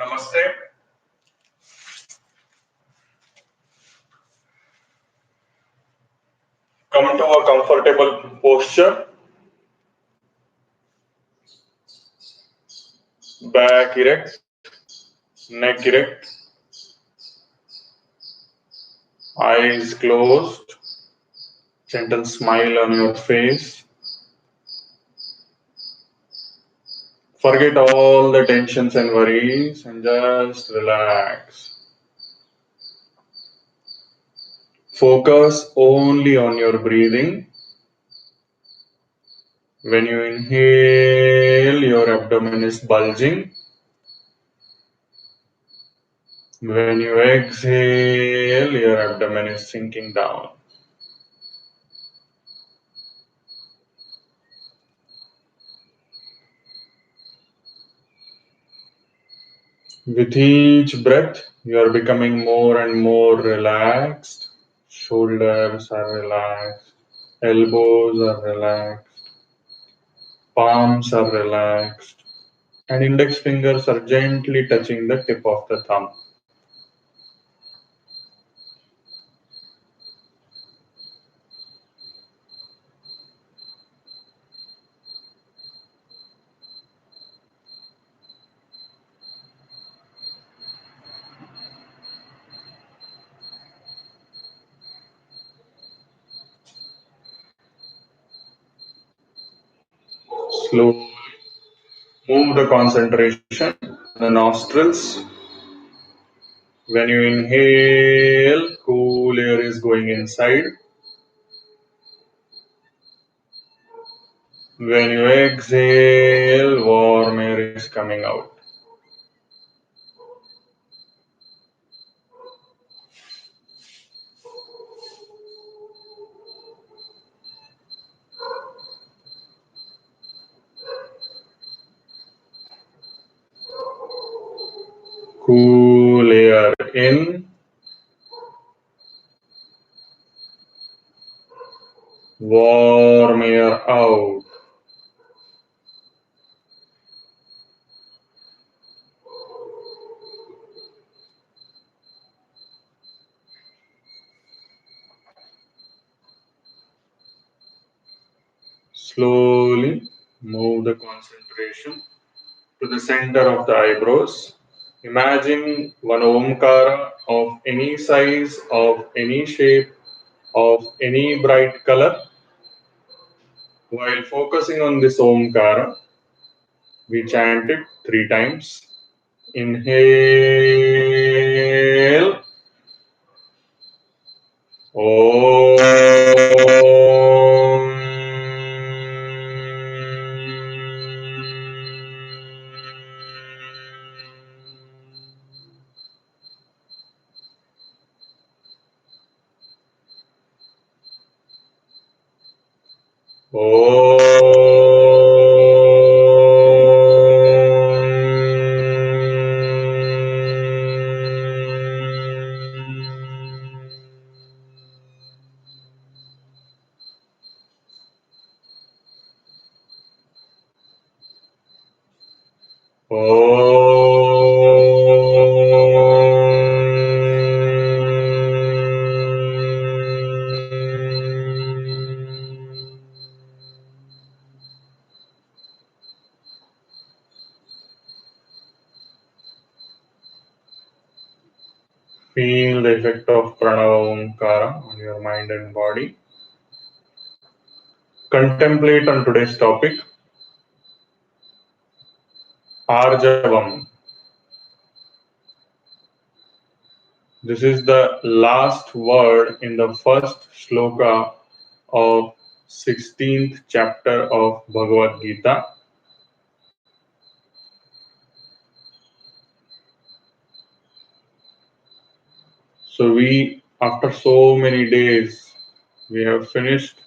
Namaste. Come to a comfortable posture. Back erect, neck erect, eyes closed, gentle smile on your face. Forget all the tensions and worries and just relax. Focus only on your breathing. When you inhale, your abdomen is bulging. When you exhale, your abdomen is sinking down. With each breath, you are becoming more and more relaxed. Shoulders are relaxed, elbows are relaxed, palms are relaxed, and index fingers are gently touching the tip of the thumb. Slowly move the concentration to the nostrils. When you inhale, cool air is going inside. When you exhale, warm air is coming out. Cool air in, warm air out. Slowly move the concentration to the center of the eyebrows. Imagine one Omkara of any size, of any shape, of any bright color. While focusing on this Omkara, we chant it 3 times. Inhale. Om. Feel the effect of Pranava Omkara on your mind and body. Contemplate on today's topic, Arjavam. This is the last word in the first shloka of 16th chapter of Bhagavad Gita. So after so many days, we have finished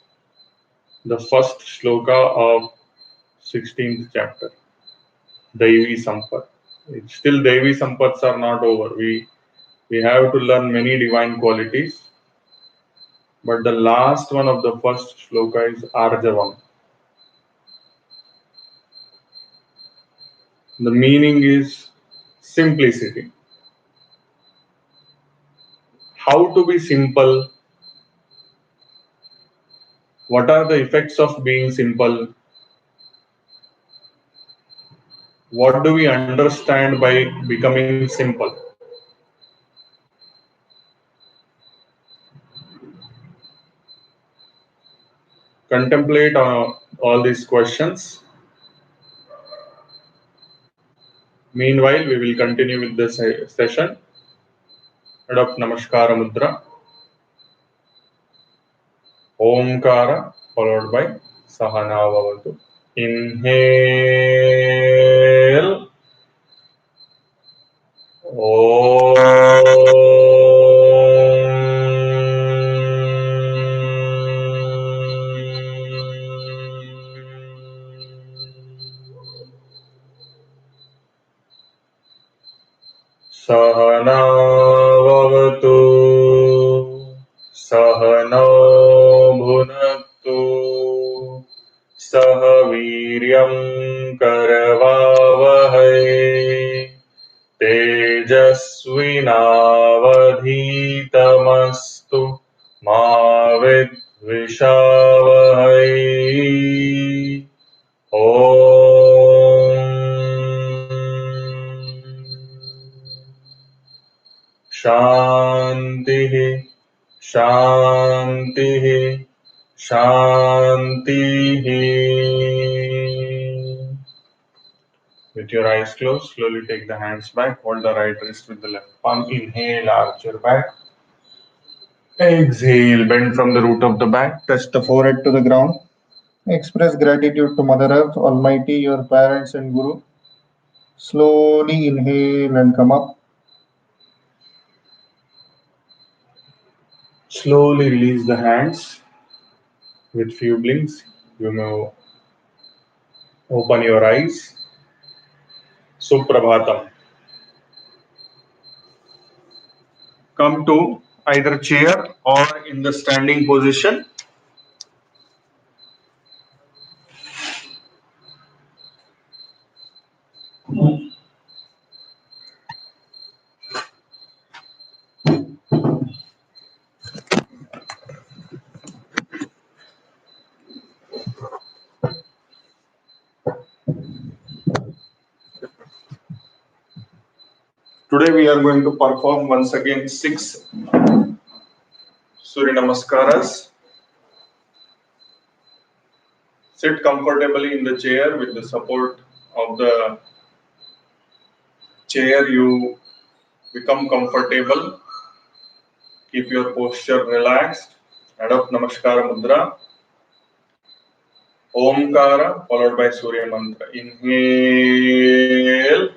the first shloka of 16th chapter, Daivi Sampat. Still Daivi Sampats are not over. We have to learn many divine qualities. But the last one of the first shloka is Arjavam. The meaning is Simplicity. How to be simple? What are the effects of being simple? What do we understand by becoming simple? Contemplate on all these questions. Meanwhile, we will continue with this session. Adopt Namaskara Mudra. Omkara followed by Sahana Bhavatu. Inhale. Sahana Bhavatu. Sahana Bhunaktu. Sah Viryam Karavavahai. तेजस्विनावधीतमस्तु मा विद्विषावहै ॐ शान्तिः शान्तिः शान्तिः. With your eyes closed, slowly take the hands back. Hold the right wrist with the left palm. Inhale, arch your back. Exhale, bend from the root of the back. Touch the forehead to the ground. Express gratitude to Mother Earth, Almighty, your parents and Guru. Slowly inhale and come up. Slowly release the hands with few blinks. You may open your eyes. Suprabhatam. Come to either chair or in the standing position. Today we are going to perform once again 6 Surya Namaskaras. Sit comfortably in the chair with the support of the chair. You become comfortable. Keep your posture relaxed. Adopt Namaskara Mudra. Omkara followed by Surya Mantra. Inhale.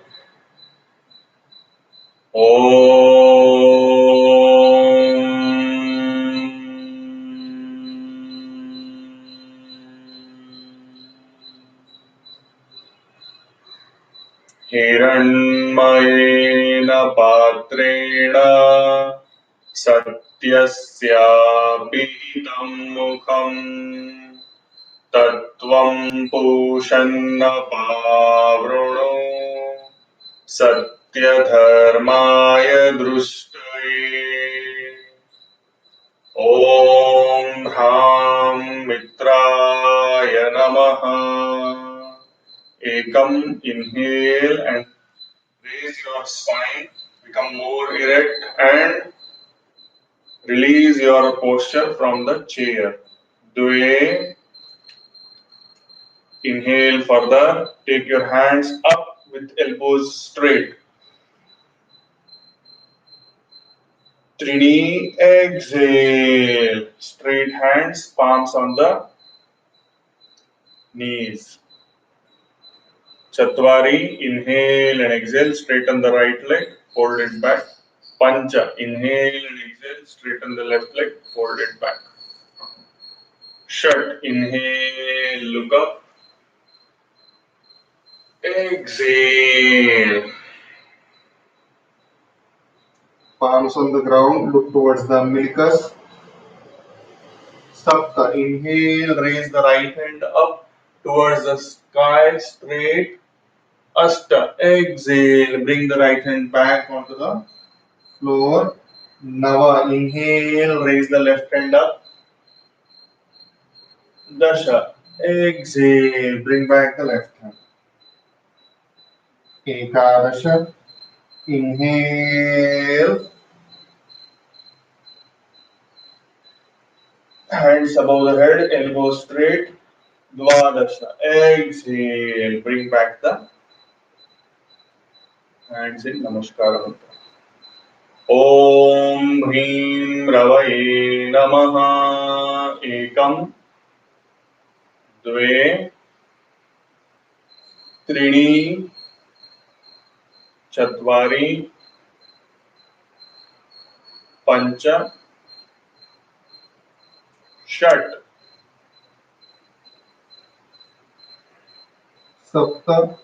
हिरण्मयेन पात्रेण सत्यस्यापिहितं मुखम् तत्त्वं पूषन्न पावृणो सत्यधर्माय दृष्टये ॐ ह्रां मित्राय नमः. Ekam, inhale and raise your spine, become more erect and release your posture from the chair. Dve, inhale further, take your hands up with elbows straight. Trini, exhale, straight hands, palms on the knees. Chatwari, inhale and exhale, straighten the right leg, fold it back. Pancha, inhale and exhale, straighten the left leg, fold it back. Shat, inhale, look up. Exhale. Palms on the ground, look towards the umbilicus. Sapta, inhale, raise the right hand up towards the sky, straight. Ashta. Exhale. Bring the right hand back onto the floor. Nava. Inhale. Raise the left hand up. Dasha. Exhale. Bring back the left hand. Ekadasha. Inhale. Hands above the head. Elbows straight. Dvadasha. Exhale. Bring back the hands in Namaskara Mudra. Om Hrim Ravaye Namaha. Ekam. Dve. Trini. Chatvari. Pancha. Shat. Sapta.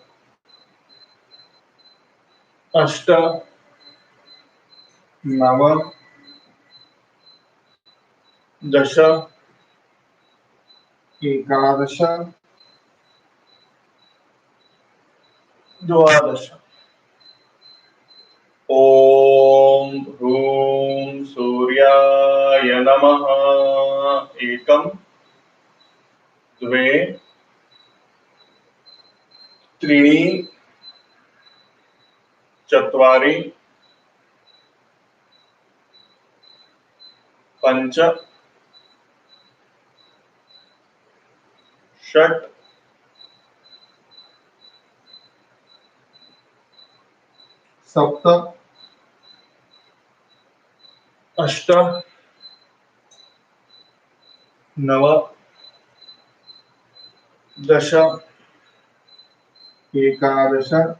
Ashta. Nava. Dasha. Ekadasha. Dvadasha. Om Hrum Suryaya Namaha. Ekam. Dve. Trini. Chatvari. Pancha. Shat. Sapta. Ashta. Nava. Dasha. Ekadasha.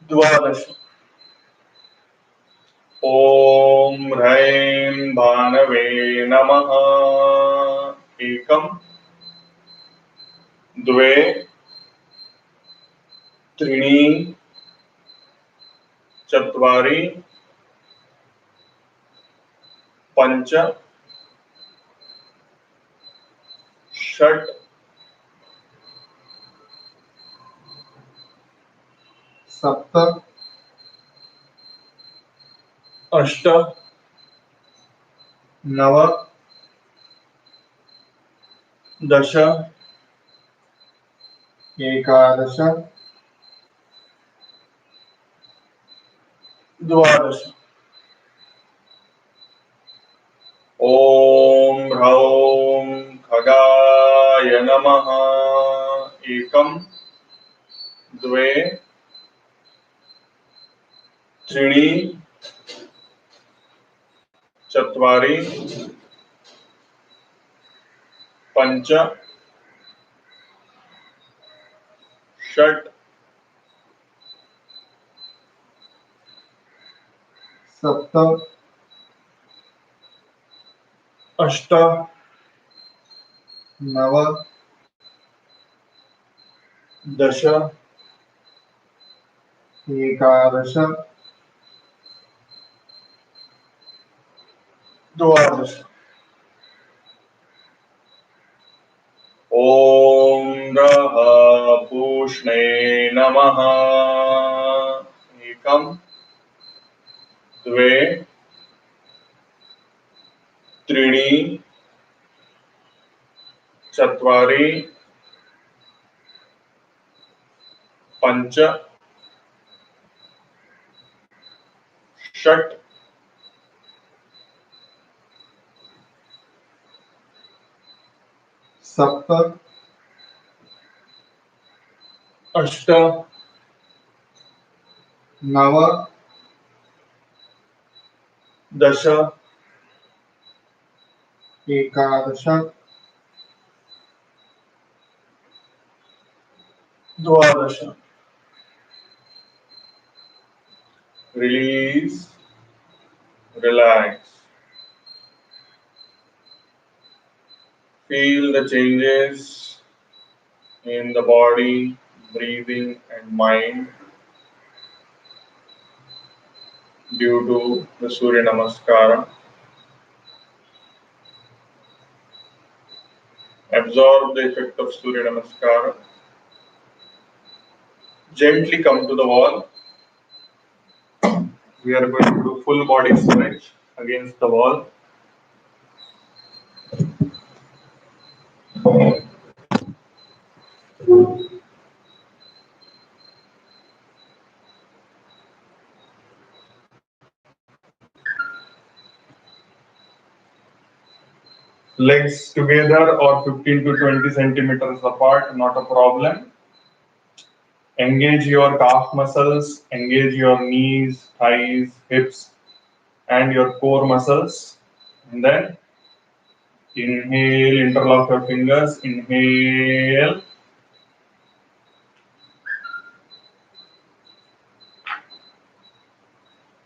Dvadasha. Om Hraim Bhanave Namaha. Ekam. Dve. Trini. Chatvari. Pancha. Shat. Sapta. Ashta. Nava. Dasha. Ekadasha. Dvadasha. Om Raum Khagaya Namaha. Ekam. Dve. Trini. Chatvari. Pancha. Shat. Sapta. Ashta. Nava. Dasha. Ekadasha. Dvadasha. Om Raha Pushne Namaha. Ekam. Dve. Trini. Chatvari. Pancha. Shat. Sapta. Ashta. Nava. Dasha. Ekadasha. Dvadasha. Release. Relax. Feel the changes in the body, breathing, and mind due to the Surya Namaskara. Absorb the effect of Surya Namaskara. Gently come to the wall. We are going to do full body stretch against the wall. Legs together or 15 to 20 centimeters apart, not a problem. Engage your calf muscles, engage your knees, thighs, hips, and your core muscles. And then inhale, interlock your fingers, inhale.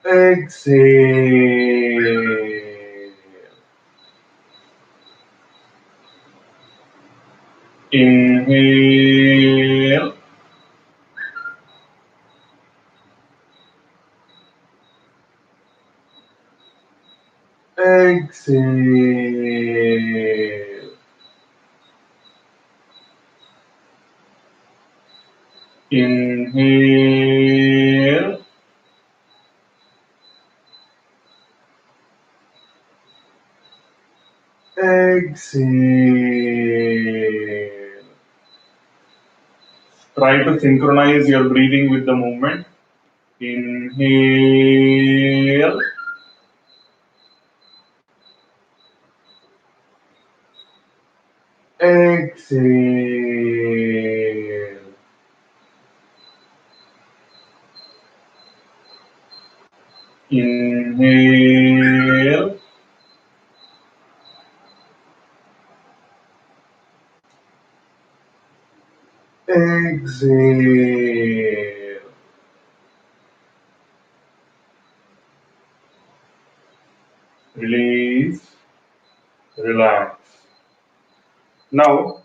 Exhale. Inhale. Exhale. Inhale. Exhale. Try to synchronize your breathing with the movement. Inhale. Exhale. Inhale. Exhale. Release. Relax. Now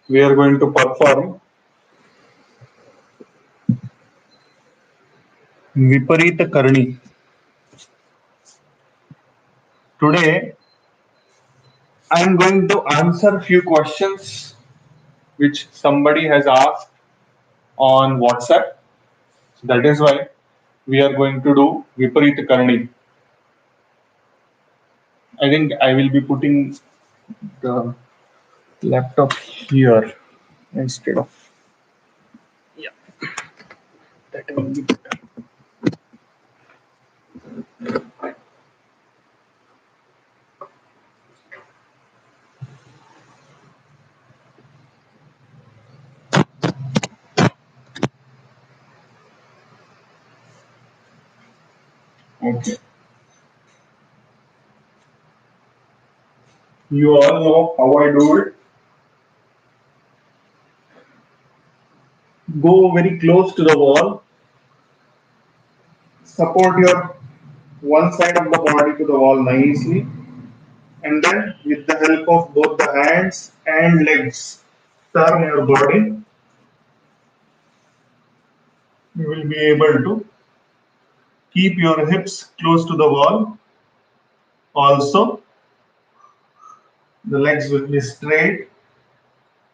we are going to perform Viparita Karni. Today I am going to answer few questions which somebody has asked on WhatsApp. That is why we are going to do Viparita Karni. I think I will be putting the laptop here instead of, yeah, that will be better. Okay. You all know how I do it. Go very close to the wall. Support your one side of the body to the wall nicely. And then with the help of both the hands and legs, turn your body. You will be able to keep your hips close to the wall. Also, the legs will be straight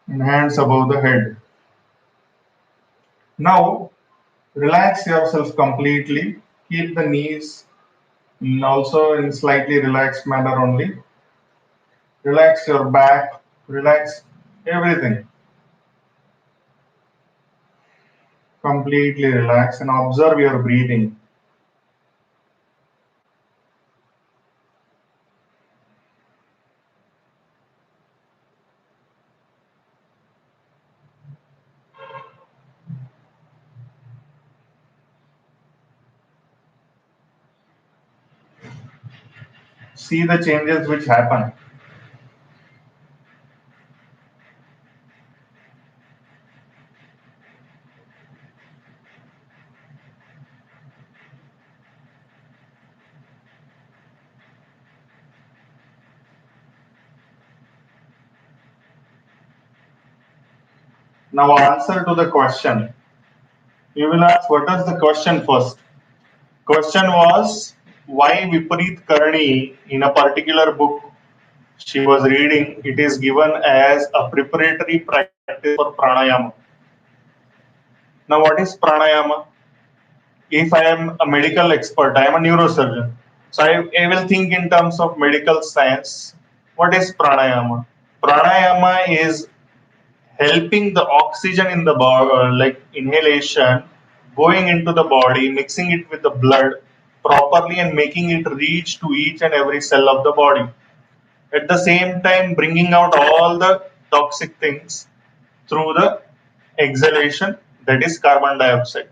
and hands above the head. Now, relax yourself completely. Keep the knees also in slightly relaxed manner only. Relax your back, relax everything. Completely relax and observe your breathing. See the changes which happen. Now answer to the question. You will ask, what is the question first? Question was, why Viparit Karani in a particular book she was reading, it is given as a preparatory practice for pranayama. Now, what is pranayama? If I am a medical expert, I am a neurosurgeon. So I will think in terms of medical science. What is pranayama? Pranayama is helping the oxygen in the body, like inhalation, going into the body, mixing it with the blood properly and making it reach to each and every cell of the body. At the same time, bringing out all the toxic things through the exhalation, that is carbon dioxide.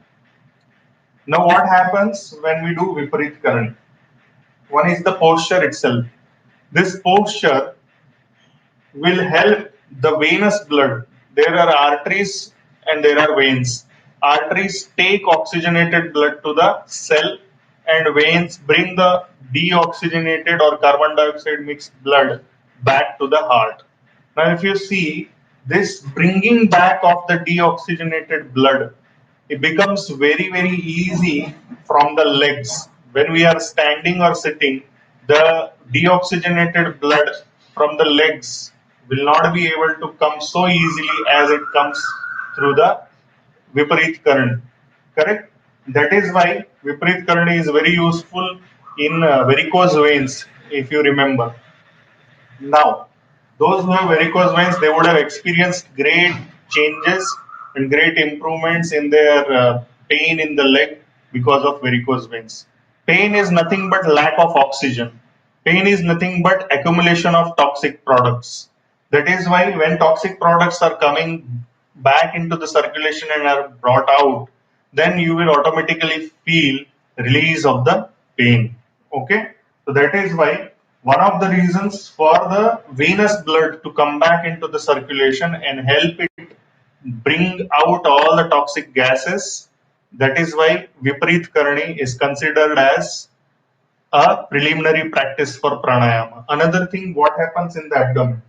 Now, what happens when we do Viparit Karani? One is the posture itself. This posture will help the venous blood. There are arteries and there are veins. Arteries take oxygenated blood to the cell, and veins bring the deoxygenated or carbon dioxide mixed blood back to the heart. Now, if you see this bringing back of the deoxygenated blood, it becomes very, very easy from the legs. When we are standing or sitting, the deoxygenated blood from the legs will not be able to come so easily as it comes through the Viparit current. Correct? That is why Viparit current is very useful in varicose veins, if you remember. Now, those who have varicose veins, they would have experienced great changes and great improvements in their pain in the leg because of varicose veins. Pain is nothing but lack of oxygen. Pain is nothing but accumulation of toxic products. That is why when toxic products are coming back into the circulation and are brought out, then you will automatically feel release of the pain. Okay, so that is why one of the reasons for the venous blood to come back into the circulation and help it bring out all the toxic gases. That is why Viparit Karani is considered as a preliminary practice for pranayama. Another thing, what happens in the abdomen?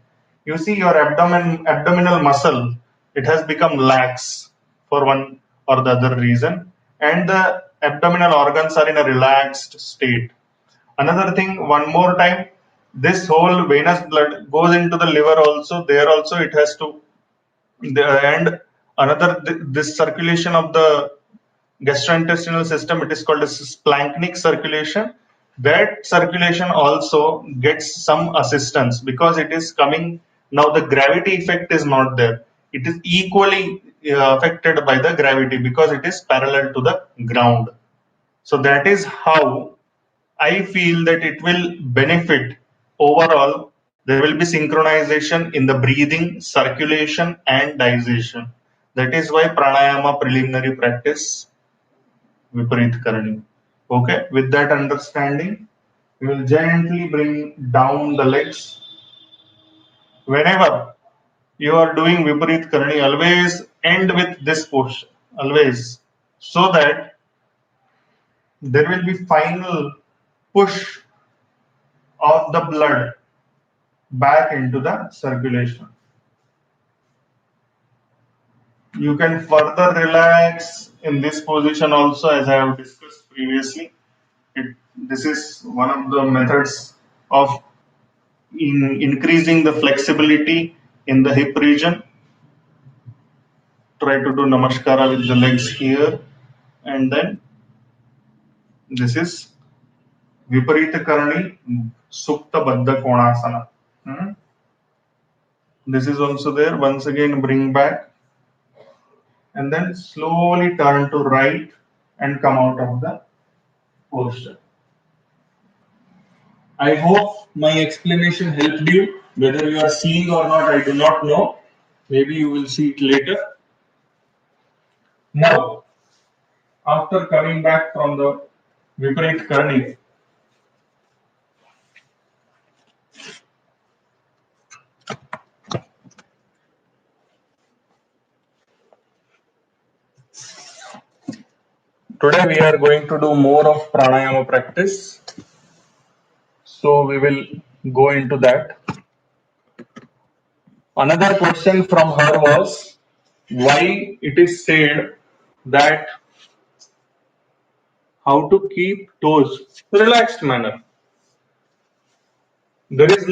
You see your abdominal muscle, it has become lax for one or the other reason, and the abdominal organs are in a relaxed state. Another thing, one more time, this whole venous blood goes into the liver also. There also it has to, and another this circulation of the gastrointestinal system, it is called as splanchnic circulation. That circulation also gets some assistance because it is coming now. The gravity effect is not there. It is equally affected by the gravity because it is parallel to the ground. So that is how I feel that it will benefit overall. There will be synchronization in the breathing, circulation, and digestion. That is why pranayama preliminary practice Viparit Karani. Okay, with that understanding, we will gently bring down the legs. Whenever you are doing Viparit Karani, always end with this posture, always, so that there will be final push of the blood back into the circulation. You can further relax in this position also, as I have discussed previously. This is one of the methods of increasing the flexibility in the hip region. Try to do namaskara with the legs here, and then this is Viparita Karani Sukta Baddha Konasana. This is also there. Once again, bring back and then slowly turn to right and come out of the posture. I hope my explanation helped you. Whether you are seeing or not, I do not know. Maybe you will see it later. Now, after coming back from the Viparit Karani, today we are going to do more of pranayama practice. So we will go into that. Another question from her was why it is said that how to keep toes relaxed manner. There is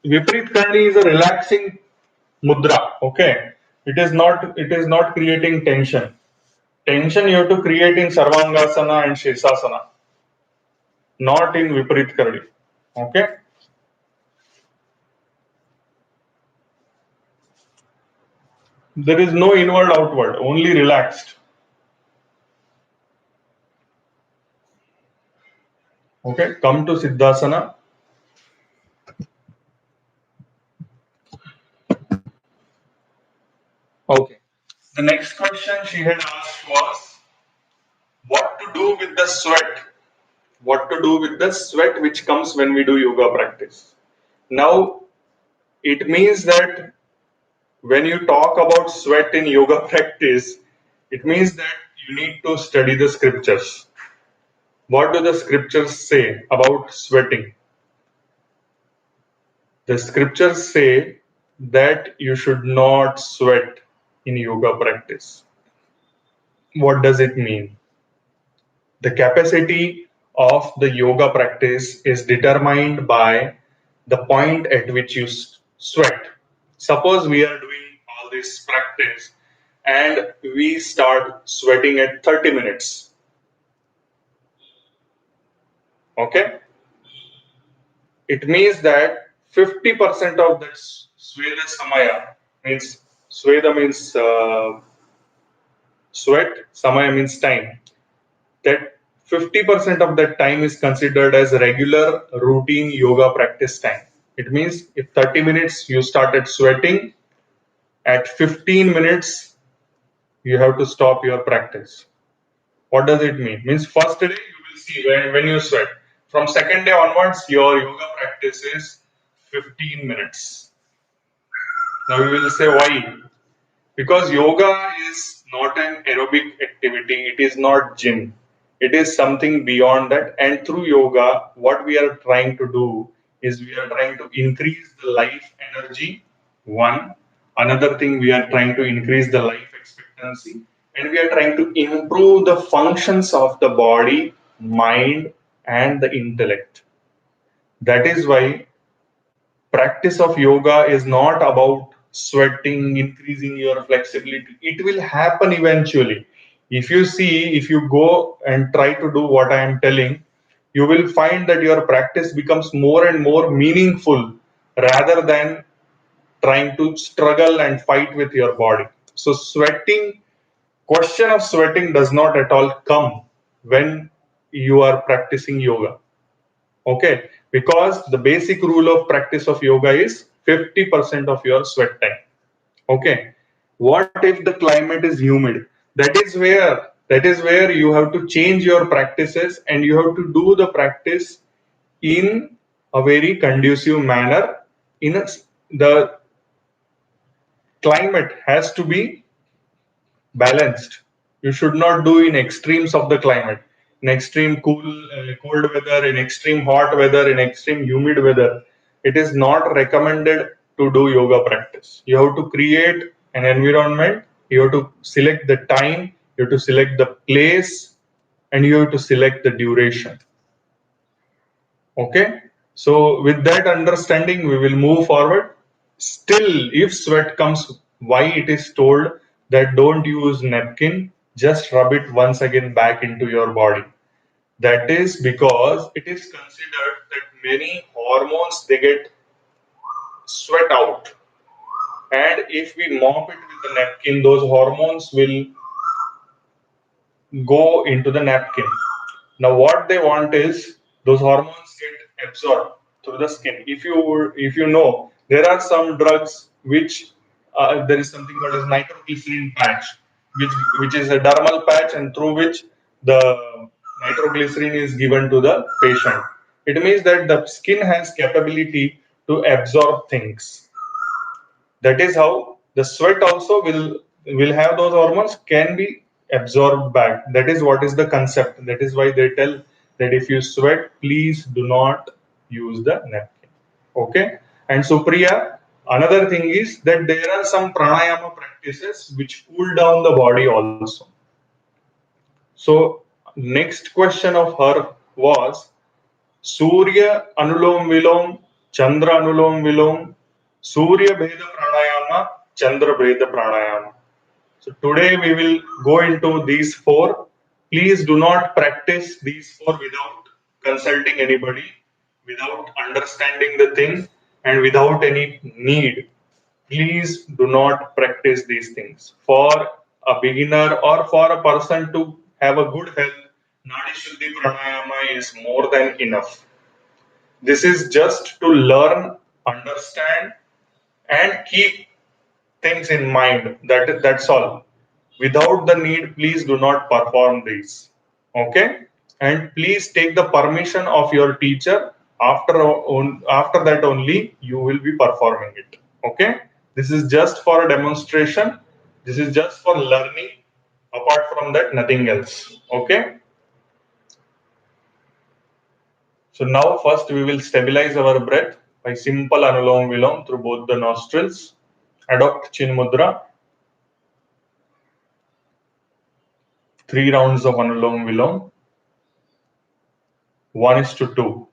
Viparit Karni is a relaxing mudra. Okay, it is not creating tension. Tension you have to create in Sarvangasana and Shirsasana, not in Viparit Karni. Okay. There is no inward outward, only relaxed. Okay, come to Siddhasana. Okay. The next question she had asked was what to do with the sweat? What to do with the sweat which comes when we do yoga practice? Now, it means that when you talk about sweat in yoga practice, it means that you need to study the scriptures. What do the scriptures say about sweating? The scriptures say that you should not sweat in yoga practice. What does it mean? The capacity of the yoga practice is determined by the point at which you sweat. Suppose we are doing all this practice and we start sweating at 30 minutes. Okay? It means that 50% of that Sweda Samaya means Sweda means sweat, Samaya means time. That 50% of that time is considered as regular routine yoga practice time. It means if 30 minutes you started sweating, at 15 minutes you have to stop your practice. What does it mean? Means first day you will see when you sweat. From second day onwards, your yoga practice is 15 minutes. Now you will say why? Because yoga is not an aerobic activity, it is not gym. It is something beyond that. And through yoga, what we are trying to do is we are trying to increase the life energy. One. Another thing, we are trying to increase the life expectancy. And we are trying to improve the functions of the body, mind, and the intellect. That is why practice of yoga is not about sweating, increasing your flexibility. It will happen eventually. If you see, if you go and try to do what I am telling, you will find that your practice becomes more and more meaningful rather than trying to struggle and fight with your body. So question of sweating does not at all come when you are practicing yoga. Okay, because the basic rule of practice of yoga is 50% of your sweat time. Okay, what if the climate is humid? That is where you have to change your practices and you have to do the practice in a very conducive manner. The climate has to be balanced. You should not do in extremes of the climate, in extreme cold weather, in extreme hot weather, in extreme humid weather. It is not recommended to do yoga practice. You have to create an environment. You have to select the time. You have to select the place, and you have to select the duration. Okay. So with that understanding, we will move forward. Still, if sweat comes, why it is told that don't use napkin, just rub it once again back into your body. That is because it is considered that many hormones they get sweat out, and if we mop it with the napkin, those hormones will go into the napkin. Now, what they want is those hormones get absorbed through the skin. If you know, there are some drugs which there is something called as nitroglycerin patch, which is a dermal patch, and through which the nitroglycerin is given to the patient. It means that the skin has capability to absorb things. That is how the sweat also will have those hormones can be absorbed back. That is what is the concept. That is why they tell that if you sweat, please do not use the napkin. Okay. And Supriya, another thing is that there are some pranayama practices which cool down the body also. So next question of her was Surya Anulom Vilom Chandra Anulom Vilom, Surya Bheda Pranayama, Chandra Bheda Pranayama. So today we will go into these four. Please do not practice these four without consulting anybody, without understanding the thing, and without any need. Please do not practice these things. For a beginner or for a person to have a good health, Nadi Shuddhi Pranayama is more than enough. This is just to learn, understand, and keep things in mind. That's all. Without the need, please do not perform these. Okay? And please take the permission of your teacher. After that only you will be performing it. Okay? This is just for a demonstration. This is just for learning. Apart from that, nothing else. Okay? So now first we will stabilize our breath by simple Anulom Vilom through both the nostrils. Adopt Chin Mudra. 3 rounds of Anulom Vilom. 1:2.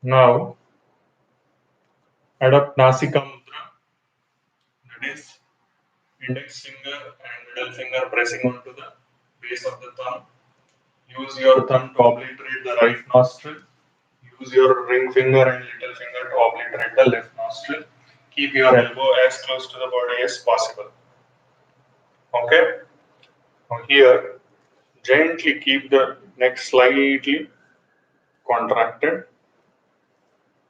Now adopt Nasika Mudra, that is index finger and middle finger pressing onto the base of the thumb. Use your thumb to obliterate the right nostril. Use your ring finger and little finger to obliterate the left nostril. Keep your elbow as close to the body as possible. Okay? Now here, gently keep the neck slightly contracted.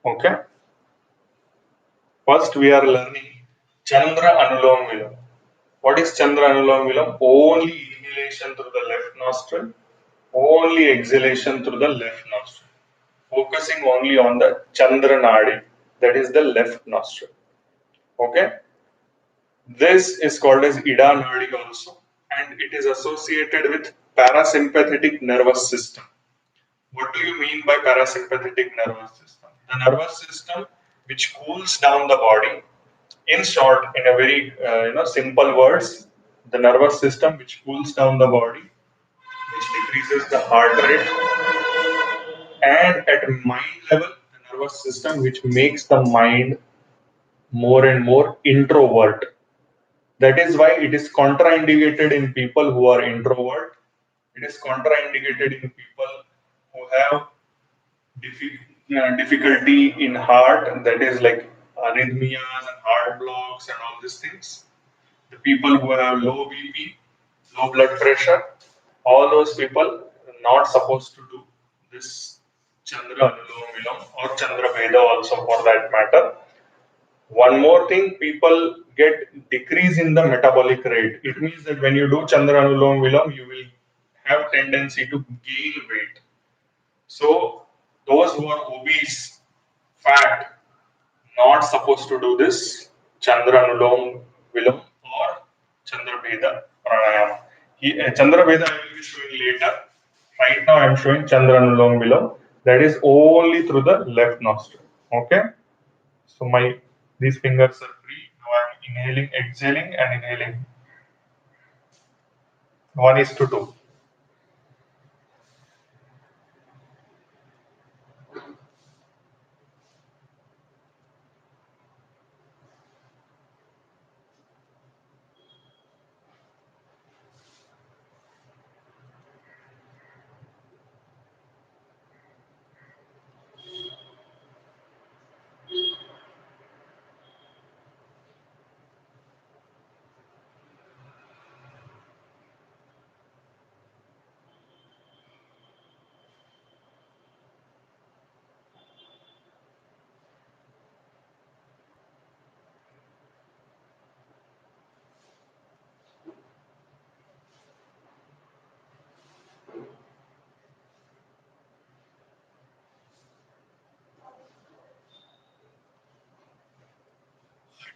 Okay? First we are learning Chandra Anulom Vilom. What is Chandra Anulom Vilom? Only inhalation through the left nostril, only exhalation through the left nostril. Focusing only on the Chandra Nadi, that is the left nostril. Okay? This is called as Ida Nadi also, and it is associated with parasympathetic nervous system. What do you mean by parasympathetic nervous system? The nervous system which cools down the body. In short, in a very simple words, the nervous system which cools down the body, which decreases the heart rate, and at mind level, the nervous system which makes the mind more and more introvert. That is why it is contraindicated in people who are introvert. It is contraindicated in people who have difficulty in heart, that is like arrhythmias and heart blocks and all these things. The people who have low BP, low blood pressure, all those people are not supposed to do this Chandra Anulom Vilom or Chandra Veda also for that matter. One more thing, people get decrease in the metabolic rate. It means that when you do Chandra Anulom Vilom, you will have tendency to gain weight. So those who are obese, fat, not supposed to do this Chandra Anulom Vilom or Chandra Veda Pranayama. Chandra Veda I will be showing later. Right now I am showing Chandra Anulom Vilom. That is only through the left nostril. Okay. So these fingers are free. Now I am inhaling, exhaling, and inhaling. 1:2.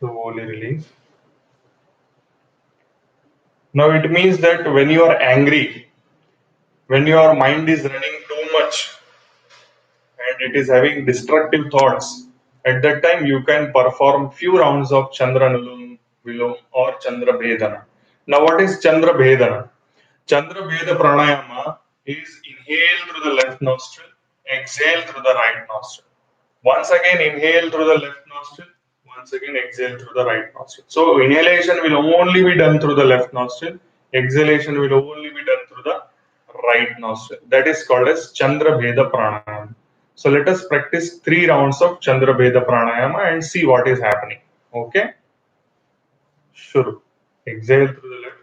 Slowly release. Now it means that when you are angry, when your mind is running too much and it is having destructive thoughts, at that time you can perform few rounds of Chandra Nulum Vilom or Chandra Bhedana. Now what is Chandra Bhedana? Chandra Bheda Pranayama is inhale through the left nostril, exhale through the right nostril. Once again inhale through the left nostril, once again exhale through the right nostril. So inhalation will only be done through the left nostril, exhalation will only be done through the right nostril. That is called as Chandra Bheda Pranayama. So let us practice 3 rounds of Chandra Bheda Pranayama and see what is happening. Okay? Sure. Exhale through the left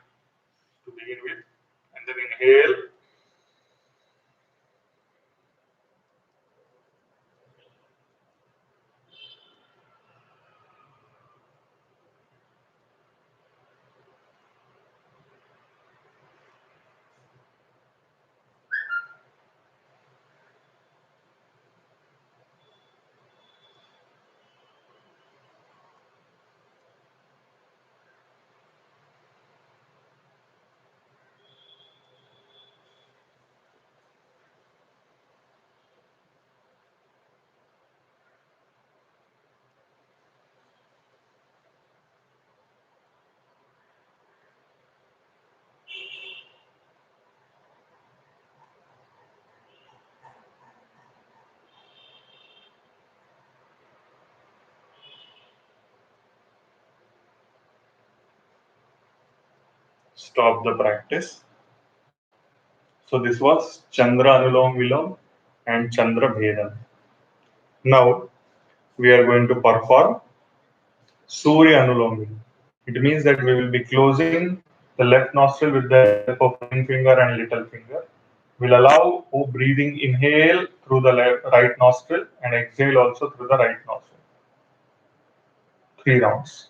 to begin with, and then inhale. Stop the practice. So this was Chandra Anulom Vilom and Chandra Bhedan. Now we are going to perform Surya Anulom Vilom. It means that we will be closing the left nostril with the help of ring finger and little finger. We'll allow breathing inhale through the right nostril and exhale also through the right nostril. 3 rounds.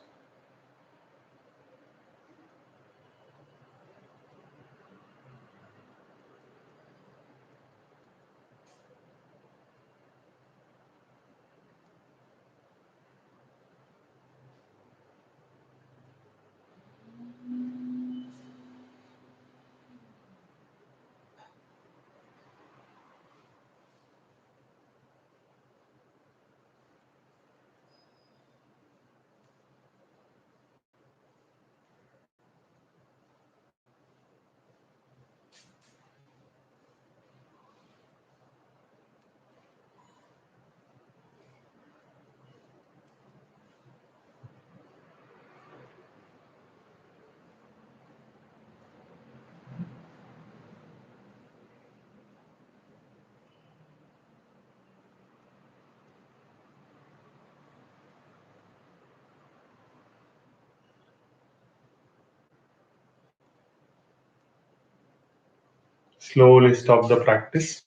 Slowly stop the practice.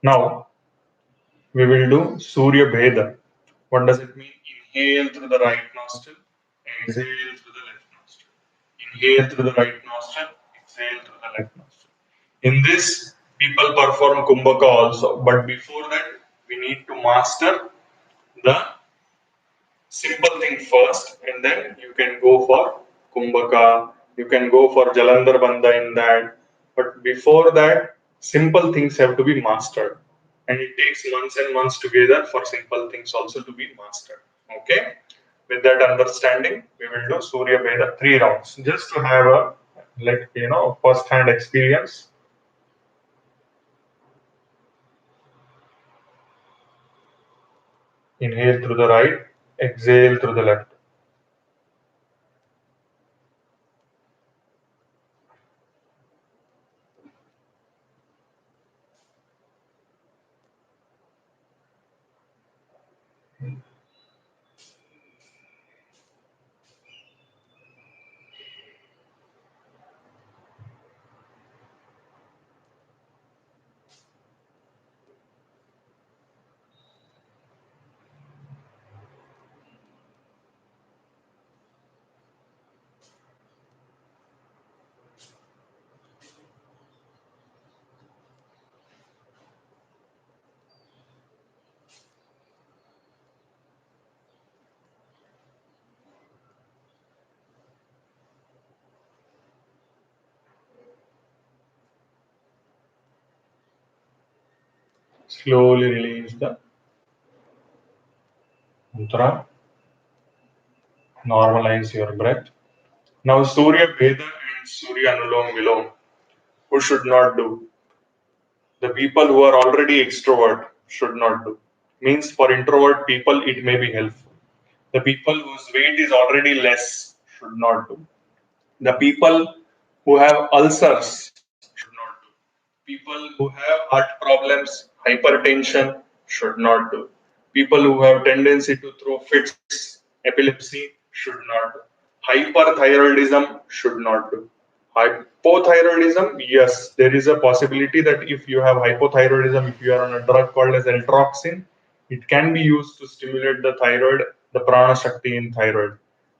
Now we will do Surya Bheda. What does it mean? Inhale through the right nostril, exhale through the left nostril. Inhale through the right nostril, exhale through the left nostril. In this, people perform Kumbhaka also, but before that, we need to master the simple thing first, and then you can go for Kumbhaka, you can go for Jalandhar Bandha in that. But before that, simple things have to be mastered. And it takes months and months together for simple things also to be mastered. Okay? With that understanding, we will do Surya Veda 3 rounds just to have a first hand experience. Inhale through the right, exhale through the left. Slowly release the mudra. Normalize your breath. Now Surya Veda and Surya Anulom Vilom. Who should not do? The people who are already extrovert should not do. Means for introvert people it may be helpful. The people whose weight is already less should not do. The people who have ulcers should not do. People who have heart problems, hypertension should not do. People who have tendency to throw fits, epilepsy should not do. Hyperthyroidism should not do. Hypothyroidism, yes, there is a possibility that if you have hypothyroidism, if you are on a drug called as L-troxin, it can be used to stimulate the thyroid, the prana shakti in thyroid,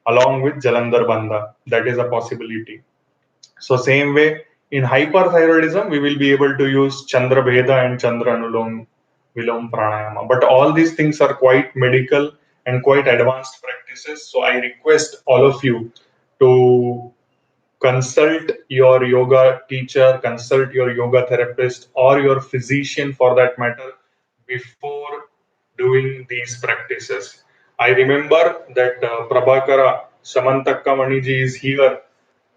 along with Jalandhar Bandha. That is a possibility. So same way in hyperthyroidism, we will be able to use Chandra Bheda and Chandra Anulom Vilom Pranayama. But all these things are quite medical and quite advanced practices. So I request all of you to consult your yoga teacher, consult your yoga therapist, or your physician for that matter before doing these practices. I remember that Prabhakara Samantakka Maniji is here,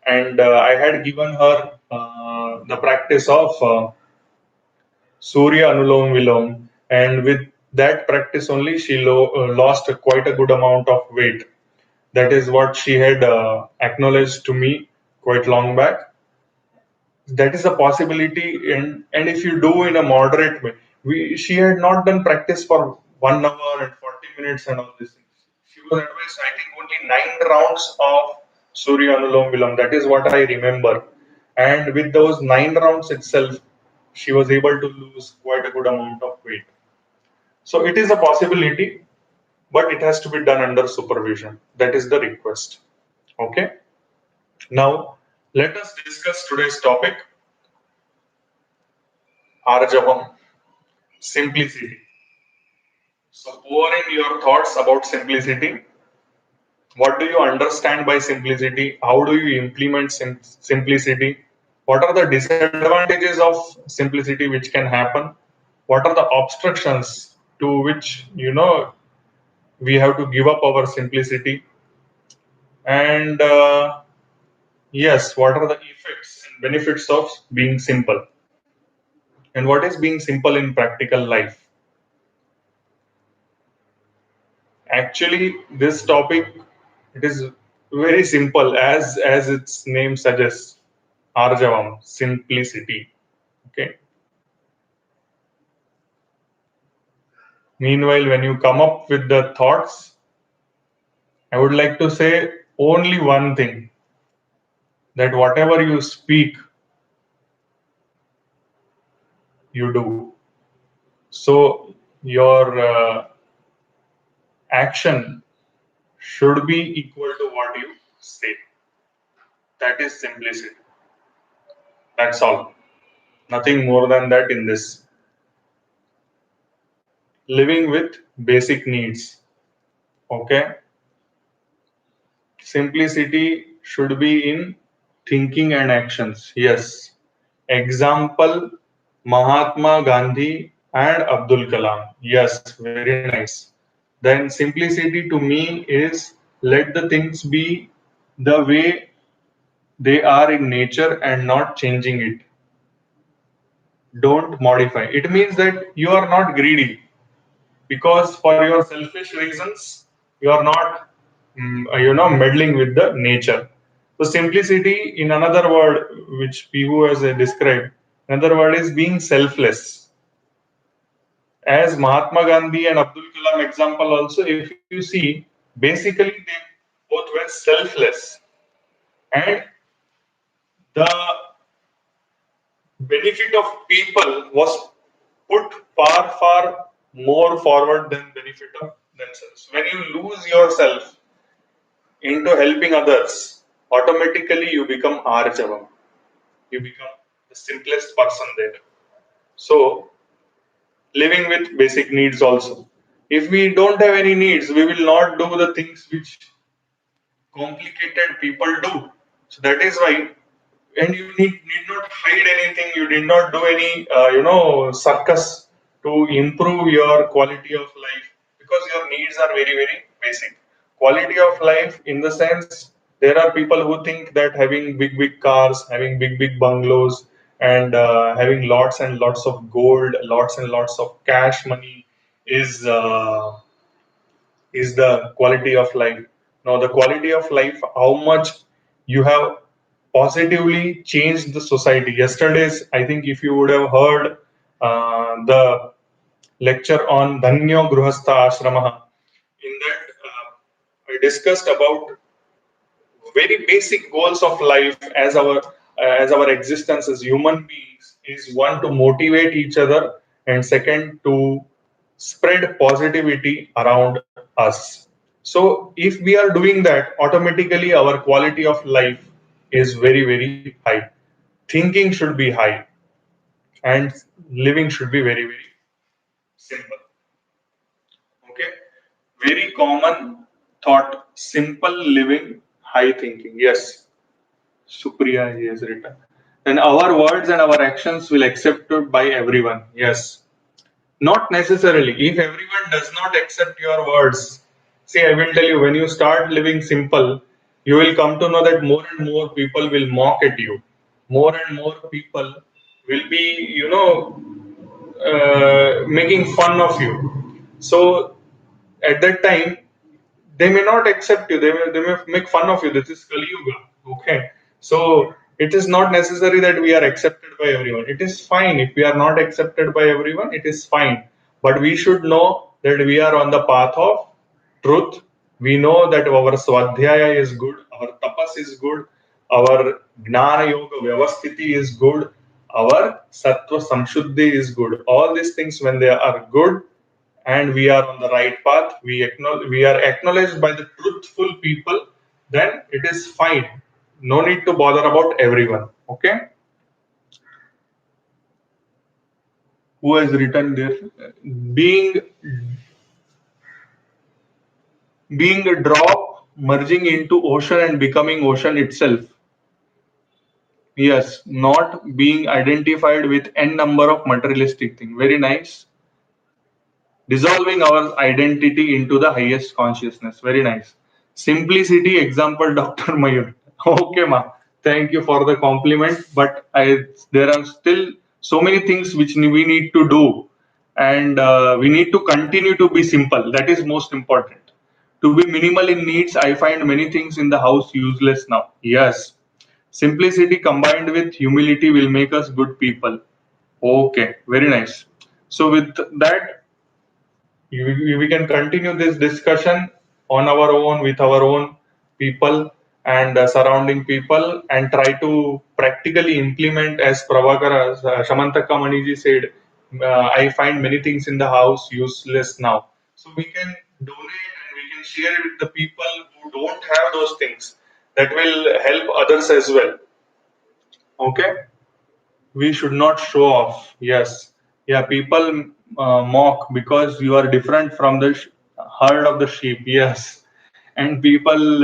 and I had given her the practice of Surya Anulom Vilom, and with that practice only, she lost quite a good amount of weight. That is what she had acknowledged to me quite long back. That is a possibility, and if you do in a moderate way, she had not done practice for 1 hour and 40 minutes and all these things. She was advised, I think, only 9 rounds of Surya Anulom Vilam. That is what I remember. And with those 9 rounds itself, she was able to lose quite a good amount of weight. So it is a possibility, but it has to be done under supervision. That is the request. Okay. Now let us discuss today's topic, Arjavam, simplicity. So pour in your thoughts about simplicity. What do you understand by simplicity? How do you implement simplicity? What are the disadvantages of simplicity which can happen? What are the obstructions to which we have to give up our simplicity? And yes, what are the effects and benefits of being simple? And what is being simple in practical life? Actually, this topic, it is very simple, as its name suggests. Arjavam, simplicity. Okay. Meanwhile, when you come up with the thoughts, I would like to say only one thing, that whatever you speak, you do. So your action should be equal to what you say. That is simplicity. That's all. Nothing more than that in this. Living with basic needs. Okay. Simplicity should be in thinking and actions. Yes. Example, Mahatma Gandhi and Abdul Kalam. Yes, very nice. Then simplicity to me is let the things be the way they are in nature and not changing it. Don't modify. It means that you are not greedy, because for your selfish reasons you are not meddling with the nature. So simplicity, in another word which Pihu has described, another word is being selfless. As Mahatma Gandhi and Abdul Kalam example also, if you see, basically they both were selfless, and the benefit of people was put far more forward than benefit of themselves. When you lose yourself into helping others, automatically you become Arjavam. You become the simplest person there. So, living with basic needs also. If we don't have any needs, we will not do the things which complicated people do. So that is why, and you need not hide anything. You did not do any, circus to improve your quality of life, because your needs are very, very basic. Quality of life, in the sense, there are people who think that having big, big cars, having big, big bungalows, and having lots and lots of gold, lots and lots of cash money is the quality of life. Now, the quality of life, how much you have positively changed the society. Yesterday's, I think, if you would have heard the lecture on Dhanyo Gruhastha Ashramaha, in that I discussed about very basic goals of life as our existence as human beings is, one, to motivate each other, and second, to spread positivity around us. So if we are doing that, automatically our quality of life is very, very high. Thinking should be high, and living should be very, very simple. Okay, very common thought: simple living, high thinking. Yes, Supriya, he has written. And our words and our actions will accepted by everyone. Yes. Not necessarily. If everyone does not accept your words, see, I will tell you, when you start living simple, you will come to know that more and more people will mock at you. More and more people will be, making fun of you. So at that time, they may not accept you. They may make fun of you. This is Kali Yuga. Okay. So it is not necessary that we are accepted by everyone. It is fine if we are not accepted by everyone. It is fine. But we should know that we are on the path of truth. We know that our swadhyaya is good, our tapas is good, our gnana yoga vyavasthiti is good, our sattva samshuddhi is good. All these things, when they are good, and we are on the right path, we are acknowledged by the truthful people, then it is fine. No need to bother about everyone. Okay. Who has written there? Being being a drop merging into ocean and becoming ocean itself. Yes, not being identified with n number of materialistic things. Very nice. Dissolving our identity into the highest consciousness. Very nice. Simplicity example, Dr. Mayur. Okay, ma. Thank you for the compliment. But there are still so many things which we need to do, and we need to continue to be simple. That is most important. To be minimal in needs, I find many things in the house useless now. Yes. Simplicity combined with humility will make us good people. Okay, very nice. So with that, we can continue this discussion on our own, with our own people and surrounding people, and try to practically implement, as Prabhakar, Shamantaka Maniji said, I find many things in the house useless now. So we can donate and we can share it with the people who don't have those things. That will help others as well. Okay. We should not show off. Yes. Yeah, people mock because you are different from the herd of the sheep. Yes. And people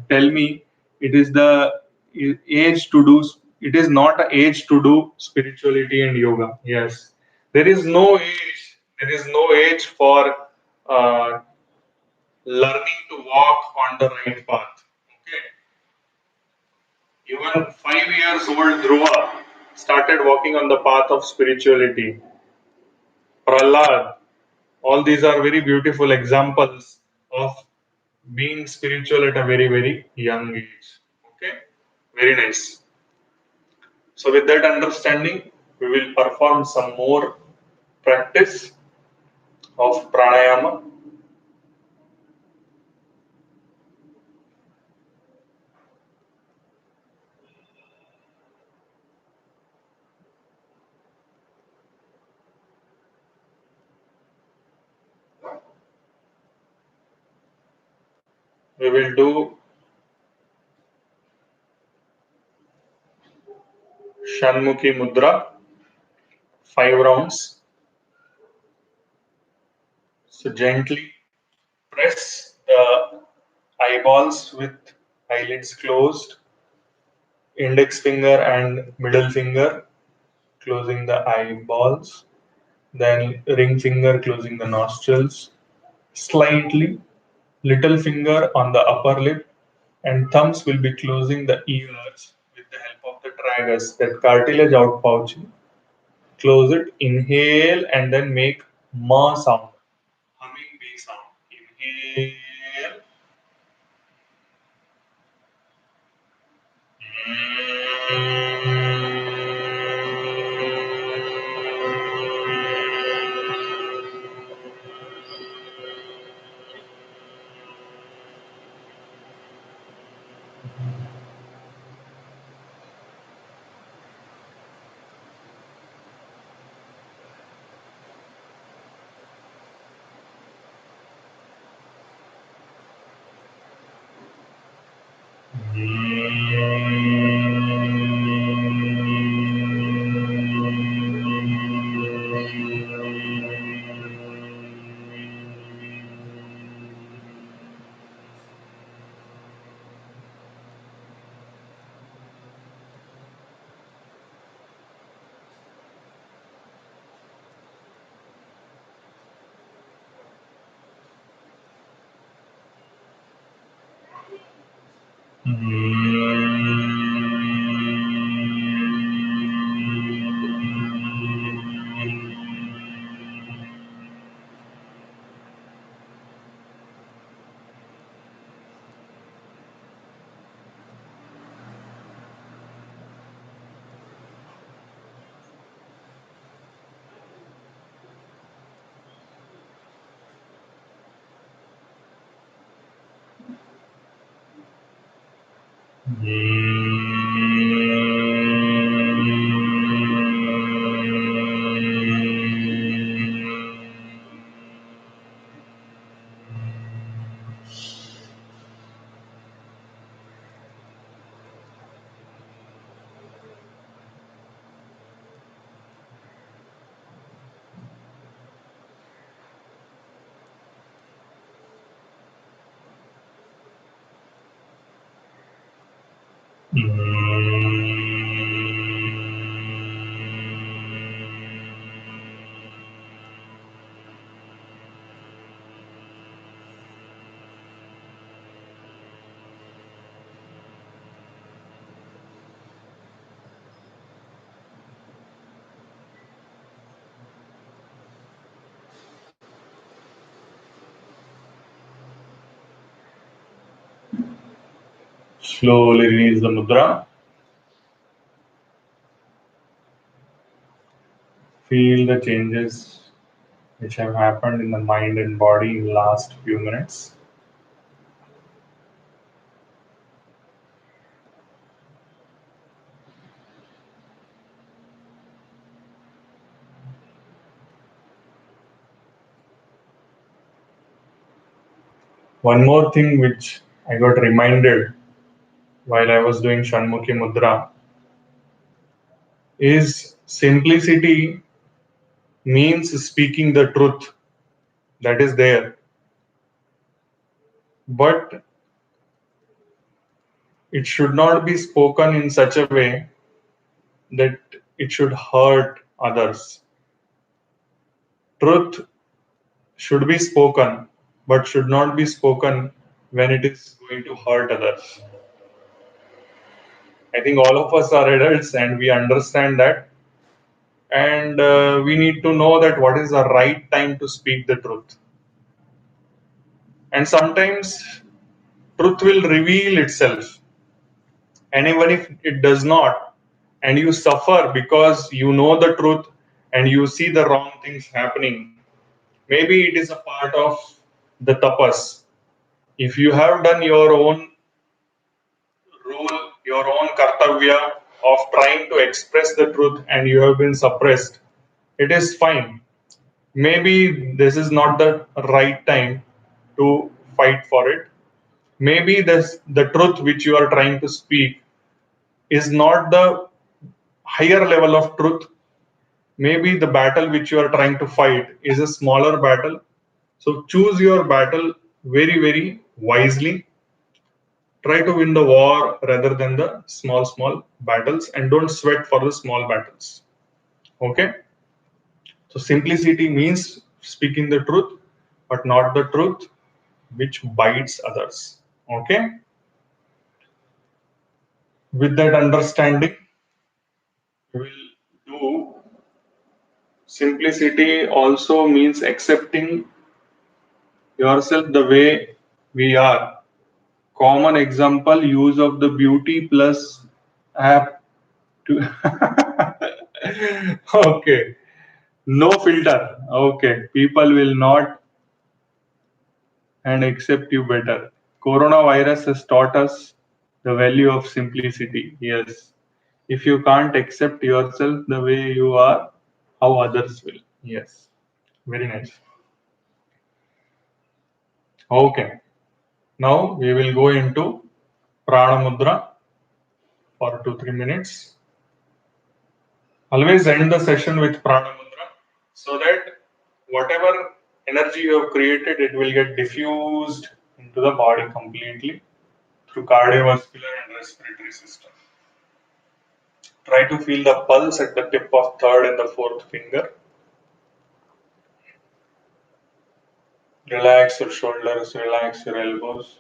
tell me it is the age to do, it is not an age to do spirituality and yoga. Yes. There is no age. There is no age for uh, learning to walk on the right path. Okay. Even 5 years old Dhruva started walking on the path of spirituality. Prahlad, all these are very beautiful examples of being spiritual at a very, very young age. Okay, very nice. So, with that understanding, we will perform some more practice of pranayama. We will do Shanmukhi Mudra, 5 rounds. So, gently press the eyeballs with eyelids closed, index finger and middle finger closing the eyeballs. then ring finger closing the nostrils slightly, little finger on the upper lip, and thumbs will be closing the ears with the help of the tragus, that cartilage outpouching. Close it, inhale, and then make ma sound, humming bee sound. Inhale. Slowly release the mudra. Feel the changes which have happened in the mind and body in the last few minutes. One more thing which I got reminded while I was doing Shanmukhi Mudra is simplicity means speaking the truth that is there, but it should not be spoken in such a way that it should hurt others. Truth should be spoken, but should not be spoken when it is going to hurt others. I think all of us are adults and we understand that, and we need to know that what is the right time to speak the truth. And sometimes truth will reveal itself, and even if it does not, and you suffer because you know the truth and you see the wrong things happening, maybe it is a part of the tapas. If you have done your own role, your own kartavya of trying to express the truth and you have been suppressed, it is fine. Maybe this is not the right time to fight for it. Maybe the truth which you are trying to speak is not the higher level of truth. Maybe the battle which you are trying to fight is a smaller battle. So choose your battle very, very wisely. Try to win the war rather than the small battles, and don't sweat for the small battles. Okay. So simplicity means speaking the truth, but not the truth which bites others. Okay? With that understanding, we will do simplicity also means accepting yourself the way we are. Common example, use of the beauty plus app to okay. No filter. Okay. People will not and accept you better. Coronavirus has taught us the value of simplicity. Yes. If you can't accept yourself the way you are, how others will. Yes. Very nice. Okay. Now we will go into Prana Mudra for 2-3 minutes. Always end the session with Prana Mudra so that whatever energy you have created, it will get diffused into the body completely through cardiovascular and respiratory system. Try to feel the pulse at the tip of third and the fourth finger. Relax your shoulders, relax your elbows.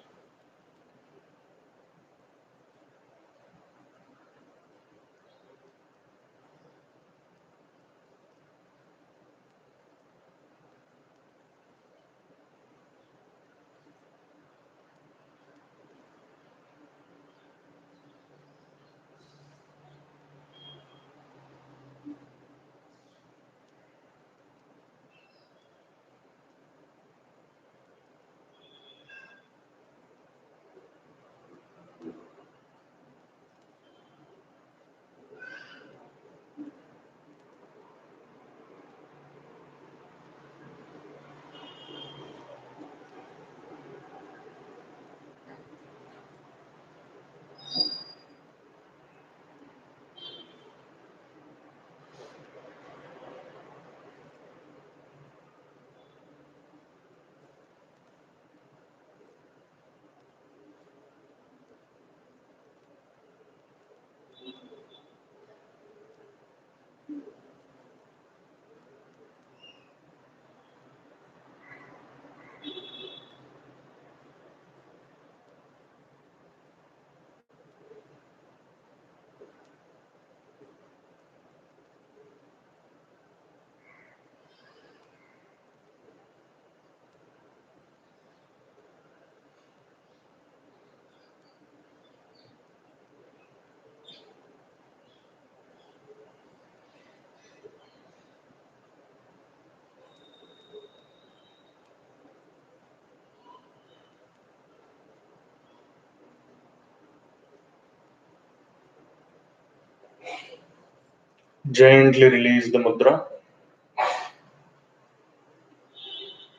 Gently release the mudra.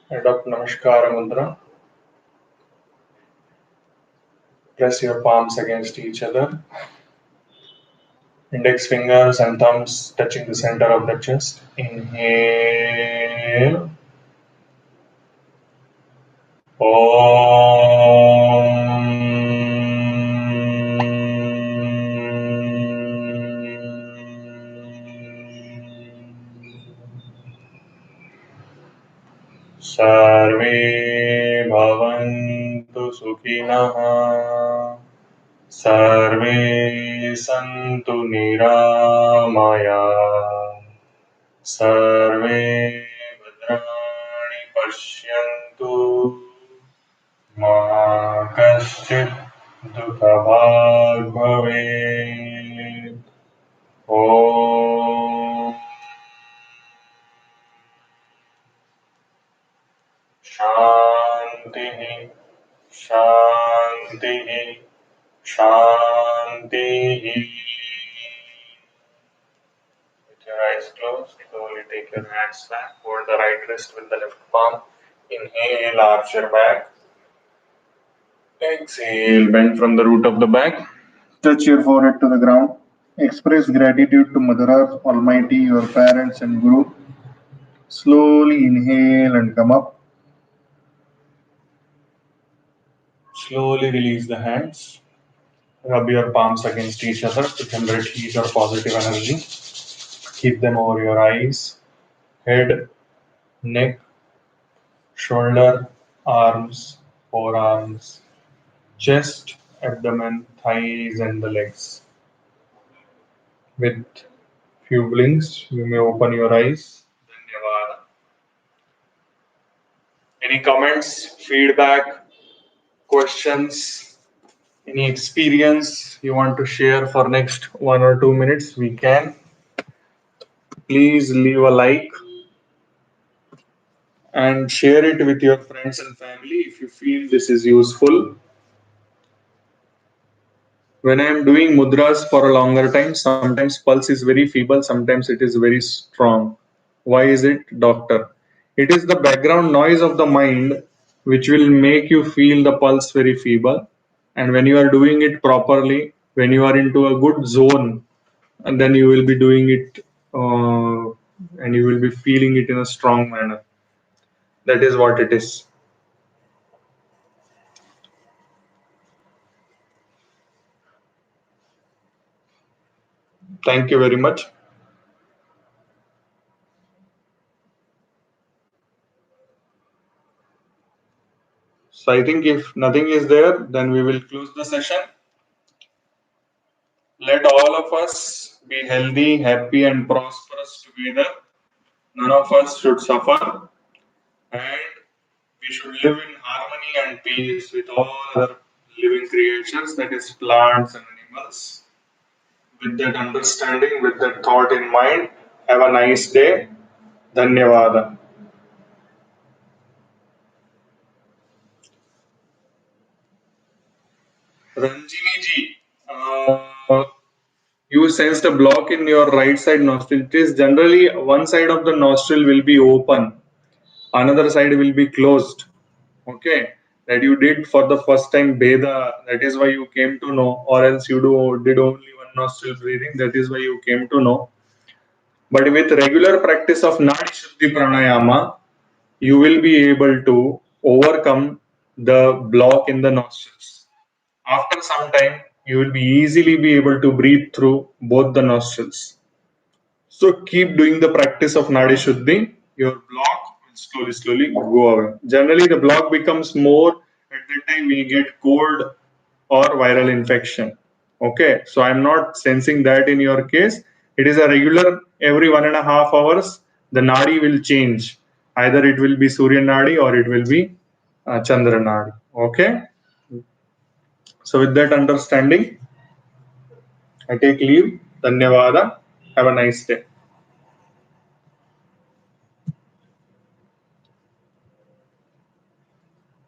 Adopt Namaskara Mudra. Press your palms against each other. Index fingers and thumbs touching the center of the chest. Inhale. सर्वे भवन्तु सुखिनः सर्वे सन्तु निरामया सर्वे भद्राणि पश्यन्तु मा कश्चित् दुःखभाग् भवेत् ॐ शान्तिः शान्तिः शान्तिः. With your eyes closed, slowly take your hands back. Hold the right wrist with the left palm. Inhale, arch your back. Exhale, bend from the root of the back. Touch your forehead to the ground. Express gratitude to Mother Earth, Almighty, your parents and Guru. Slowly inhale and come up. Slowly release the hands. Rub your palms against each other to generate heat or positive energy. Keep them over your eyes. head, neck, shoulder, arms, forearms, chest, abdomen, thighs, and the legs. With few blinks, you may open your eyes. Dhanyavad. Any comments, feedback, questions, any experience you want to share for next 1 or 2 minutes? We can. Please leave a like and share it with your friends and family if you feel this is useful. When I am doing mudras for a longer time, sometimes pulse is very feeble, sometimes it is very strong. Why is it, doctor? It is the background noise of the mind which will make you feel the pulse very feeble. And when you are doing it properly, when you are into a good zone, and then you will be doing it and you will be feeling it in a strong manner. That is what it is. Thank you very much. So I think if nothing is there, then we will close the session. Let all of us be healthy, happy, and prosperous together. None of us should suffer, and we should live in harmony and peace with all other living creatures, that is, plants and animals. With that understanding, with that thought in mind, have a nice day. Dhanyavada. Ranjini ji, you sensed a block in your right side nostril. It is generally one side of the nostril will be open, another side will be closed. Okay, that you did for the first time Veda, that is why you came to know, or else you did only one nostril breathing, that is why you came to know. But with regular practice of Nadi Shuddhi Pranayama, you will be able to overcome the block in the nostrils. After some time, you will be easily be able to breathe through both the nostrils. So keep doing the practice of Nadi Shuddhi. Your block will slowly go away. Generally, the block becomes more at that time when you get cold or viral infection. Okay, so I'm not sensing that in your case. It is a regular every 1.5 hours. The Nadi will change. Either it will be Surya Nadi or it will be Chandra Nadi. Okay, so with that understanding, I take leave. Dhanyavada. Have a nice day.